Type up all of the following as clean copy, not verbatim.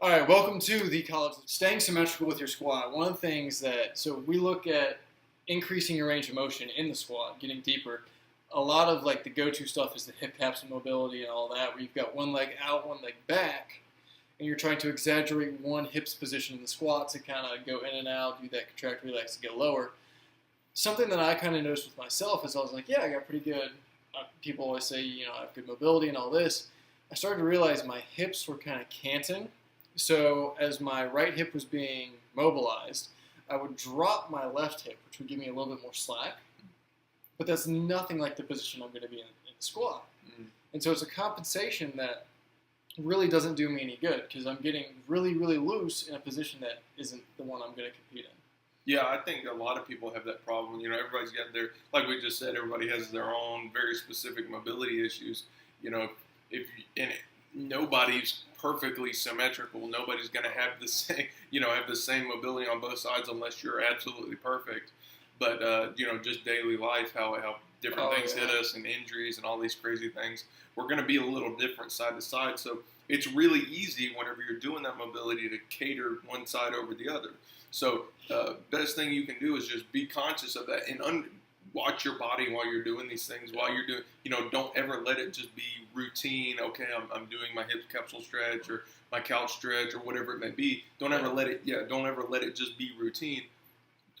All right, welcome to the college. Staying symmetrical with your squat. One of the things so we look at increasing your range of motion in the squat, getting deeper. A lot of like the go-to stuff is the hip capsule mobility and all that, where you've got one leg out, one leg back, and you're trying to exaggerate one hip's position in the squat to kind of go in and out, do that contract, relax, to get lower. Something that I kind of noticed with myself is I was like, yeah, I got pretty good. People always say, I have good mobility and all this. I started to realize my hips were kind of canting. So as my right hip was being mobilized, I would drop my left hip, which would give me a little bit more slack. But that's nothing like the position I'm going to be in the squat. Mm-hmm. And so it's a compensation that really doesn't do me any good because I'm getting really, really loose in a position that isn't the one I'm going to compete in. Yeah, I think a lot of people have that problem. Everybody's got like we just said, everybody has their own very specific mobility issues. Nobody's perfectly symmetrical. Nobody's going to have the same, have the same mobility on both sides unless you're absolutely perfect. But just daily life, how different things hit us and injuries and all these crazy things, we're going to be a little different side to side. So it's really easy whenever you're doing that mobility to cater one side over the other. So best thing you can do is just be conscious of that and watch your body while you're doing these things. While you're doing, don't ever let it just be routine. Okay, I'm doing my hip capsule stretch or my couch stretch or whatever it may be. Don't ever let it just be routine.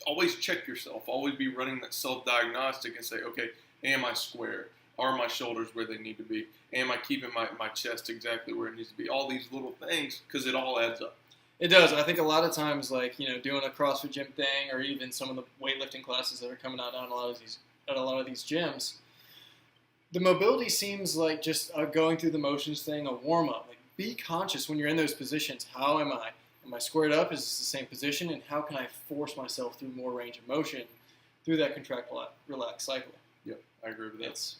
Always check yourself. Always be running that self-diagnostic and say, okay, am I square? Are my shoulders where they need to be? Am I keeping my chest exactly where it needs to be? All these little things, because it all adds up. It does. I think a lot of times, doing a CrossFit gym thing, or even some of the weightlifting classes that are coming out at a lot of these gyms, the mobility seems like just going through the motions thing, a warm up. Like, be conscious when you're in those positions. How am I? Am I squared up? Is this the same position? And how can I force myself through more range of motion through that contract, relax cycle? Yep, I agree with that.